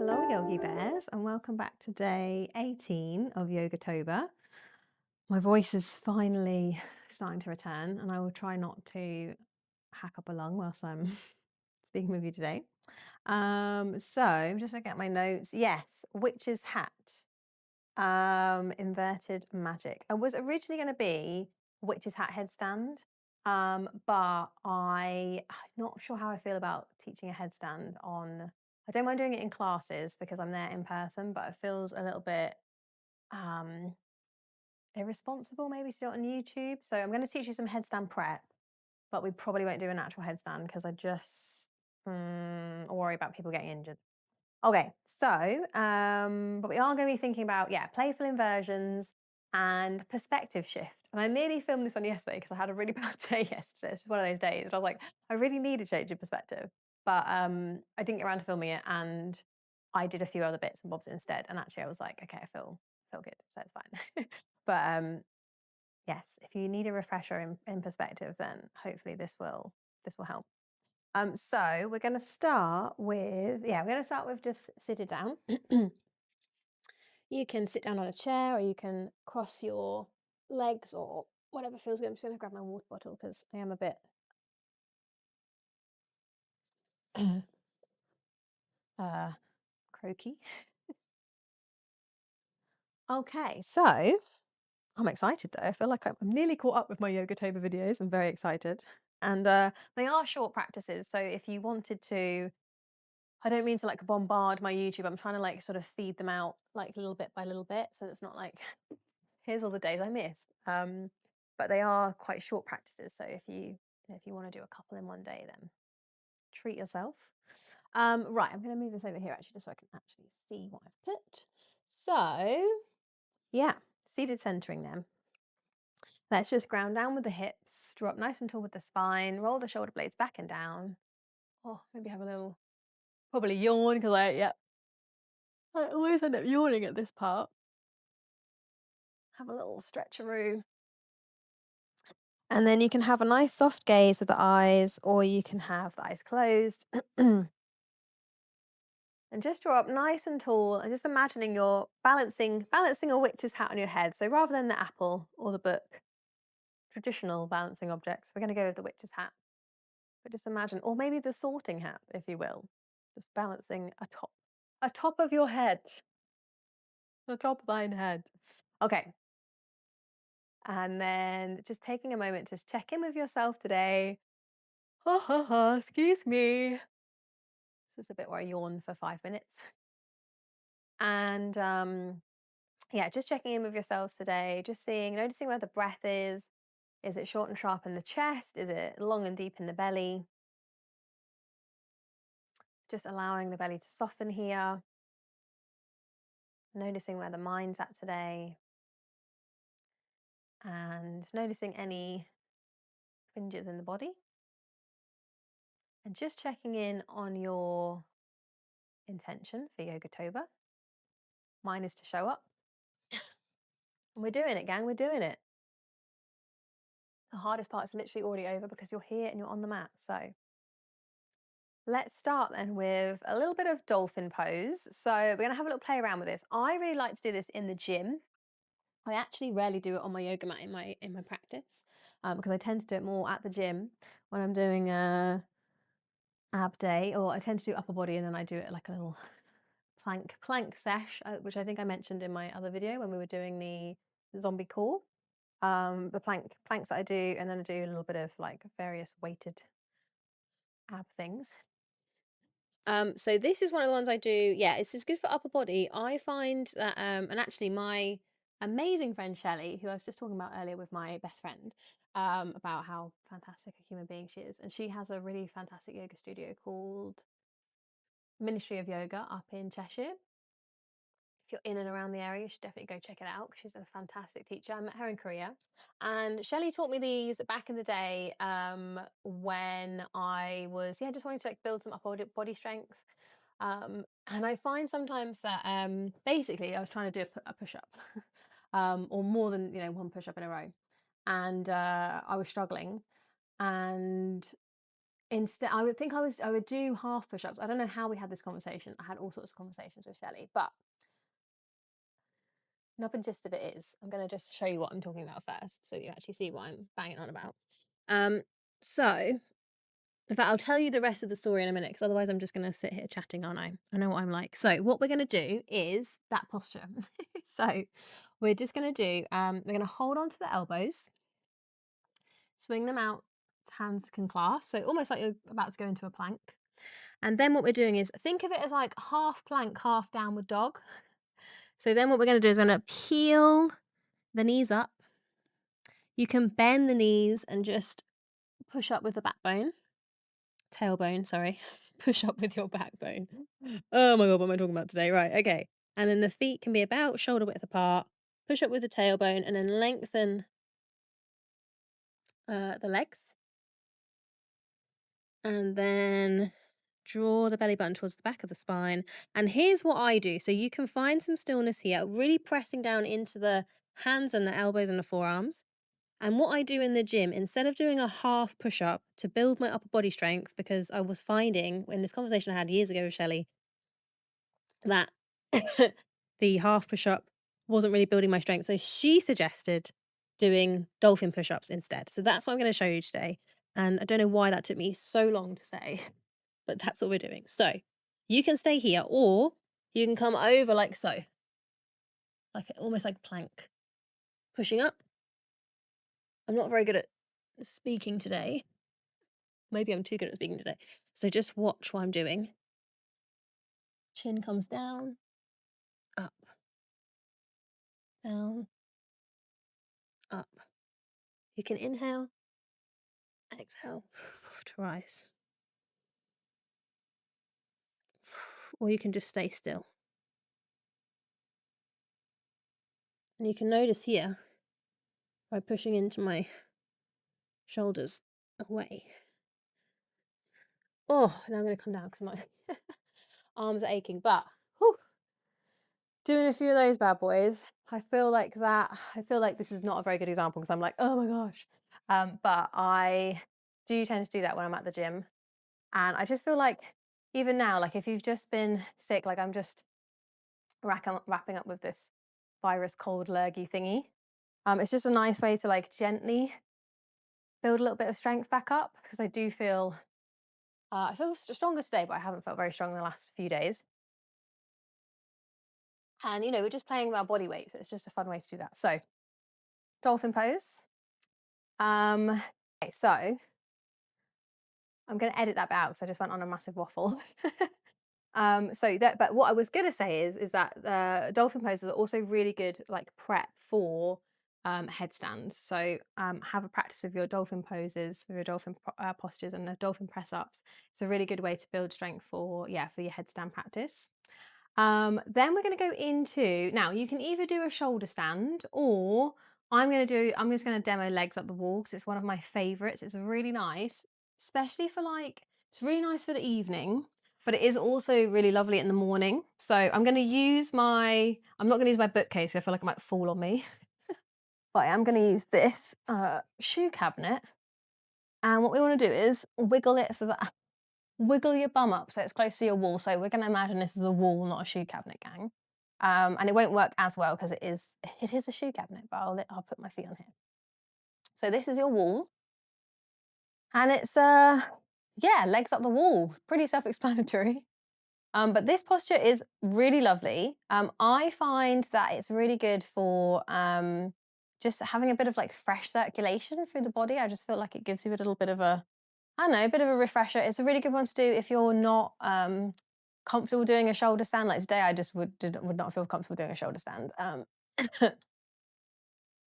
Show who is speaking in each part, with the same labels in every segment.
Speaker 1: Hello, Yogi Bears, and welcome back to day 18 of Youtober. My voice is finally starting to return, and I will try not to hack up a lung whilst I'm speaking with you today. So I'm just looking at my notes. Yes, witch's hat, inverted magic. I was originally going to be witch's hat headstand, but I'm not sure how I feel about teaching a headstand on. I don't mind doing it in classes because I'm there in person, but it feels a little bit irresponsible maybe to do it on YouTube. So I'm going to teach you some headstand prep, but we probably won't do an actual headstand because I just worry about people getting injured. Okay, so, but we are going to be thinking about, playful inversions and perspective shift. And I nearly filmed this one yesterday because I had a really bad day yesterday. It's just one of those days. And I was like, I really need a change of perspective. But I didn't get around to filming it and I did a few other bits and bobs instead. And actually I was like, okay, I feel good. So it's fine. But yes, if you need a refresher in perspective, then hopefully this will help. So we're going to start with, just sitting down. You can sit down on a chair or you can cross your legs or whatever feels good. I'm just going to grab my water bottle because I am a bit croaky. Okay, so I'm excited though. I feel like I'm nearly caught up with my Youtober videos. I'm very excited. And they are short practices. So if you wanted to, I don't mean to like bombard my YouTube. I'm trying to like sort of feed them out like little bit by little bit. So it's not like, here's all the days I missed. But they are quite short practices. So if you want to do a couple in one day, then treat yourself. Right, I'm going to move this over here actually, just so I can actually see what I've put. So yeah, seated centering them. Let's just ground down with the hips, draw up nice and tall with the spine, roll the shoulder blades back and down. Oh, maybe have a little, probably yawn because I always end up yawning at this part. Have a little stretcheroo. And then you can have a nice soft gaze with the eyes, or you can have the eyes closed. And just draw up nice and tall and just imagining you're balancing a witch's hat on your head. So rather than the apple or the book, traditional balancing objects, we're going to go with the witch's hat. But just imagine, or maybe the sorting hat, if you will, just balancing atop of your head, the top of thine head. Okay. And then just taking a moment to check in with yourself today. Ha ha ha, excuse me. This is a bit where I yawn for 5 minutes. And just checking in with yourselves today, just noticing where the breath is. Is it short and sharp in the chest? Is it long and deep in the belly? Just allowing the belly to soften here. Noticing where the mind's at today. And noticing any twinges in the body. And just checking in on your intention for Youtober. Mine is to show up. And we're doing it, gang. We're doing it. The hardest part is literally already over because you're here and you're on the mat. So let's start then with a little bit of dolphin pose. So we're going to have a little play around with this. I really like to do this in the gym. I actually rarely do it on my yoga mat in my practice because I tend to do it more at the gym when I'm doing a ab day, or I tend to do upper body and then I do it like a little plank sesh, which I think I mentioned in my other video when we were doing the zombie core. The planks that I do, and then I do a little bit of like various weighted ab things. So this is one of the ones I do. Yeah, it's just good for upper body. I find that, and actually my amazing friend Shelley, who I was just talking about earlier with my best friend, about how fantastic a human being she is, and she has a really fantastic yoga studio called Ministry of Yoga up in Cheshire. If you're in and around the area, you should definitely go check it out because she's a fantastic teacher. I met her in Korea. And Shelley taught me these back in the day when I was, just wanting to like build some upper body strength. And I find sometimes that basically I was trying to do a push-up or more than, one push-up in a row. And I was struggling. And Instead, I would do half push-ups. I don't know how we had this conversation. I had all sorts of conversations with Shelley, but nub and gist of it is, I'm going to just show you what I'm talking about first, so you actually see what I'm banging on about. So, in fact, I'll tell you the rest of the story in a minute, because otherwise I'm just going to sit here chatting, aren't I? I know what I'm like. So, what we're going to do is that posture. So, we're just going to do, we're going to hold on to the elbows, swing them out, hands can clasp, so almost like you're about to go into a plank. And then what we're doing is, think of it as like half plank, half downward dog. So then what we're going to do is we're going to peel the knees up. You can bend the knees and just push up with the backbone. Tailbone, sorry. Push up with your backbone. Oh my God, what am I talking about today? Right, okay. And then the feet can be about shoulder width apart. Push up with the tailbone and then lengthen the legs. And then draw the belly button towards the back of the spine. And here's what I do. So you can find some stillness here, really pressing down into the hands and the elbows and the forearms. And what I do in the gym, instead of doing a half push up to build my upper body strength, because I was finding in this conversation I had years ago with Shelley that the half push up wasn't really building my strength. So she suggested doing dolphin push ups instead. So that's what I'm going to show you today. And I don't know why that took me so long to say, but that's what we're doing. So you can stay here, or you can come over like so, like almost like plank, pushing up. I'm not very good at speaking today. Maybe I'm too good at speaking today. So just watch what I'm doing. Chin comes down, up, down, up. You can inhale, exhale to rise. Or you can just stay still. And you can notice here, by pushing into my shoulders away. Oh, now I'm going to come down because my arms are aching. But whew, doing a few of those bad boys, I feel like this is not a very good example because I'm like, oh my gosh. But I do tend to do that when I'm at the gym. And I just feel like even now, like if you've just been sick, like I'm just wrapping up with this virus cold lurgy thingy. It's just a nice way to like gently build a little bit of strength back up, because I do feel, I feel stronger today, but I haven't felt very strong in the last few days. And, we're just playing with our body weight, so it's just a fun way to do that. So, dolphin pose. Okay, so I'm going to edit that bit out because I just went on a massive waffle. But what I was going to say is that dolphin poses are also really good like prep for headstands. So have a practice with your dolphin poses, with your dolphin postures and the dolphin press ups. It's a really good way to build strength for your headstand practice. Then we're going to go into, now you can either do a shoulder stand, or I'm just going to demo legs up the wall because it's one of my favorites. It's really nice, especially for it's really nice for the evening, but it is also really lovely in the morning. So I'm not going to use my bookcase. I feel like it might fall on me, but I am going to use this shoe cabinet. And what we want to do is wiggle it so that wiggle your bum up so it's close to your wall. So we're going to imagine this is a wall, not a shoe cabinet, gang. And it won't work as well because it is a shoe cabinet, but I'll put my feet on here. So this is your wall. And it's, legs up the wall. Pretty self-explanatory. But this posture is really lovely. I find that it's really good for just having a bit of like fresh circulation through the body. I just feel like it gives you a little bit of a bit of a refresher. It's a really good one to do if you're not comfortable doing a shoulder stand. Like today, I just would not feel comfortable doing a shoulder stand.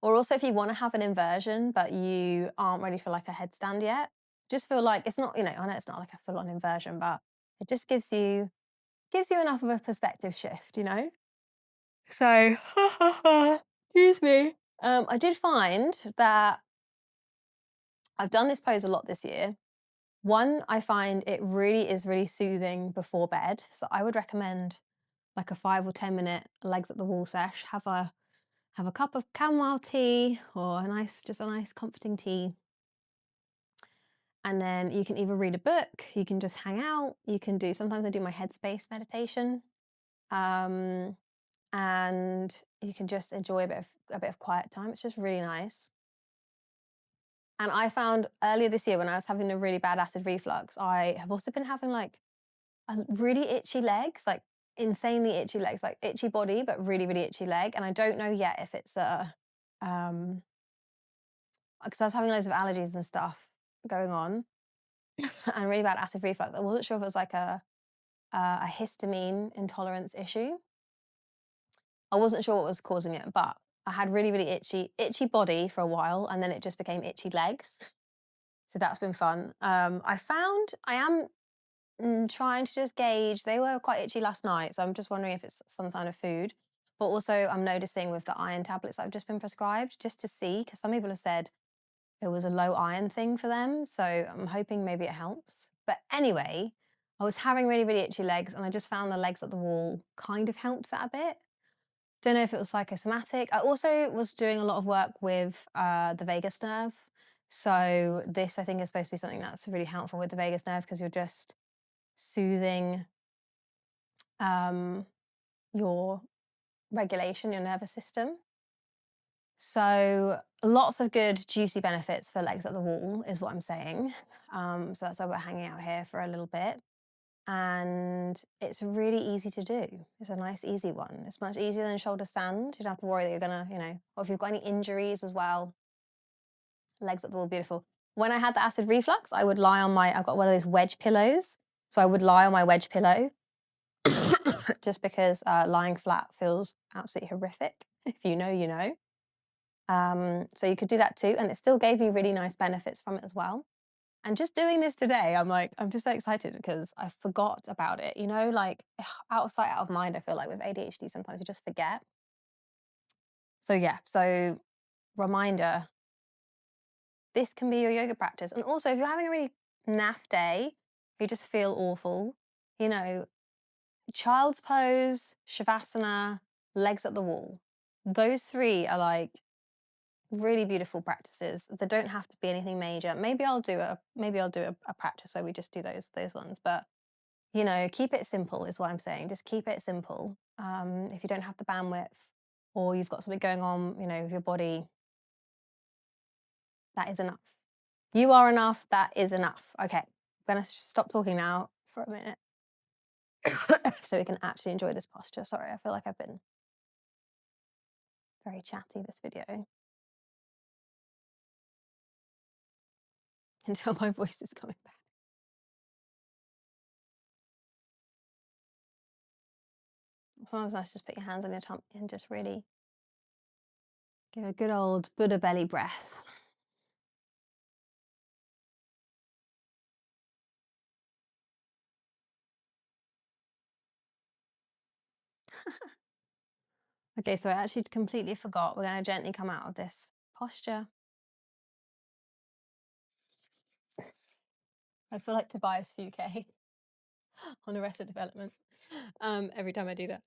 Speaker 1: Or also if you want to have an inversion, but you aren't ready for like a headstand yet, just feel like it's not, I know it's not like a full-on inversion, but it just gives you enough of a perspective shift, So, excuse me. I did find that I've done this pose a lot this year. One, I find it really is really soothing before bed. So I would recommend like a 5 or 10 minute legs at the wall sesh. Have a cup of chamomile tea or a nice comforting tea. And then you can either read a book, you can just hang out, you can do, sometimes I do my headspace meditation. Um, and you can just enjoy a bit of quiet time. It's just really nice. And I found earlier this year when I was having a really bad acid reflux, I have also been having like really itchy legs, like insanely itchy legs, like itchy body, but really, really itchy leg. And I don't know yet if it's because I was having loads of allergies and stuff going on and really bad acid reflux. I wasn't sure if it was like a histamine intolerance issue. I wasn't sure what was causing it, but I had really, really itchy body for a while, and then it just became itchy legs. So that's been fun. I found I am trying to just gauge. They were quite itchy last night, so I'm just wondering if it's some kind of food. But also, I'm noticing with the iron tablets that I've just been prescribed, just to see, because some people have said it was a low iron thing for them. So I'm hoping maybe it helps. But anyway, I was having really, really itchy legs, and I just found the legs at the wall kind of helped that a bit. Don't know if it was psychosomatic. I also was doing a lot of work with the vagus nerve. So this, I think, is supposed to be something that's really helpful with the vagus nerve because you're just soothing your regulation, your nervous system. So lots of good juicy benefits for legs at the wall is what I'm saying. So that's why we're hanging out here for a little bit. And it's really easy to do. It's a nice, easy one. It's much easier than shoulder stand. You don't have to worry that you're gonna, or if you've got any injuries as well, legs at the wall, beautiful. When I had the acid reflux, I would lie on I've got one of those wedge pillows. So I would lie on my wedge pillow just because lying flat feels absolutely horrific. If you know, you know. So you could do that too. And it still gave me really nice benefits from it as well. And just doing this today, I'm just so excited because I forgot about it, like out of sight, out of mind. I feel like with ADHD, sometimes you just forget. So yeah, so reminder, this can be your yoga practice. And also if you're having a really naff day, you just feel awful, child's pose, shavasana, legs at the wall. Those three are like really beautiful practices. They don't have to be anything major. Maybe I'll do a practice where we just do those ones. But keep it simple is what I'm saying. Just keep it simple. If you don't have the bandwidth or you've got something going on, with your body, that is enough. You are enough. That is enough. Okay, I'm gonna stop talking now for a minute so we can actually enjoy this posture. Sorry, I feel like I've been very chatty this video until my voice is coming back. Sometimes it's nice to just put your hands on your tummy and just really give a good old Buddha belly breath. Okay, so I actually completely forgot. We're going to gently come out of this posture. I feel like Tobias Fouquet on Arrested Development every time I do that.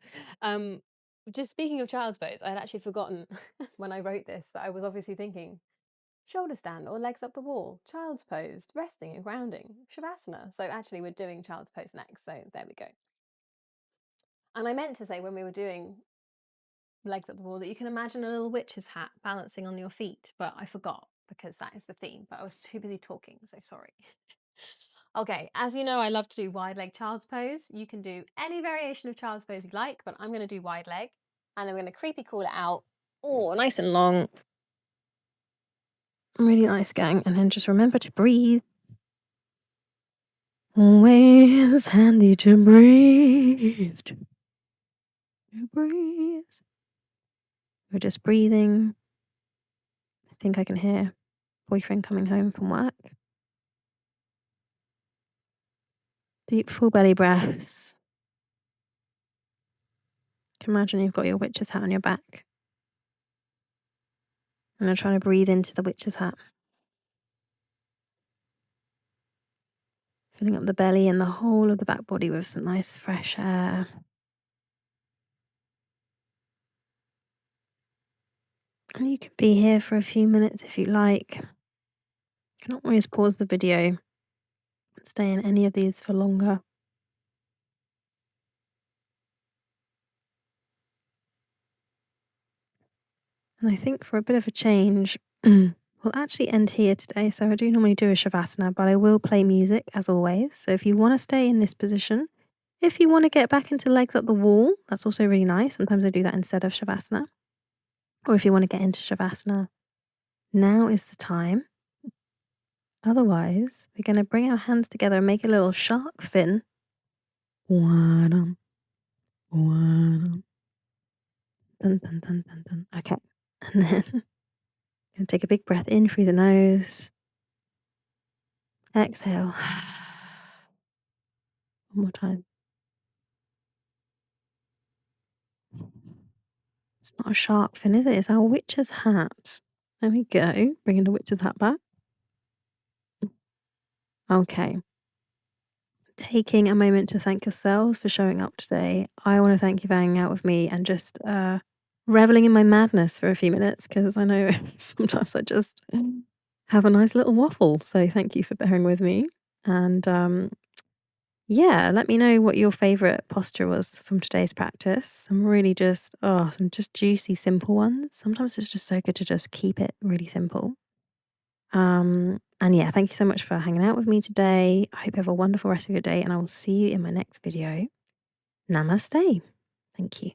Speaker 1: Just speaking of child's pose, I had actually forgotten when I wrote this that I was obviously thinking shoulder stand or legs up the wall, child's pose, resting and grounding, shavasana. So actually we're doing child's pose next. So there we go. And I meant to say when we were doing legs up the wall that you can imagine a little witch's hat balancing on your feet, but I forgot because that is the theme, but I was too busy talking, so sorry. Okay, as you know, I love to do wide leg child's pose. You can do any variation of child's pose you like, but I'm going to do wide leg and I'm going to creepy crawl it out. Oh, nice and long. Really nice, gang. And then just remember to breathe. Always handy to breathe. Breathe. We're just breathing. I think I can hear boyfriend coming home from work. Deep full belly breaths. Can imagine you've got your witch's hat on your back. And I'm trying to breathe into the witch's hat. Filling up the belly and the whole of the back body with some nice fresh air. And you can be here for a few minutes if you like. You can always pause the video stay in any of these for longer. And I think for a bit of a change, we'll actually end here today. So I do normally do a Shavasana, but I will play music as always. So if you want to stay in this position, if you want to get back into legs up the wall, that's also really nice. Sometimes I do that instead of Shavasana. Or if you want to get into Shavasana, now is the time. Otherwise, we're going to bring our hands together and make a little shark fin. Wadum, wadum, dun, dun, dun, dun, dun. Okay. And then gonna take a big breath in through the nose. Exhale. One more time. It's not a shark fin, is it? It's our witch's hat. There we go. Bringing the witch's hat back. Okay. Taking a moment to thank yourselves for showing up today. I want to thank you for hanging out with me and just reveling in my madness for a few minutes because I know sometimes I just have a nice little waffle. So thank you for bearing with me. And yeah, let me know what your favorite posture was from today's practice. Some just juicy, simple ones. Sometimes it's just so good to just keep it really simple. And yeah, thank you so much for hanging out with me today. I hope you have a wonderful rest of your day, and I will see you in my next video. Namaste. Thank you.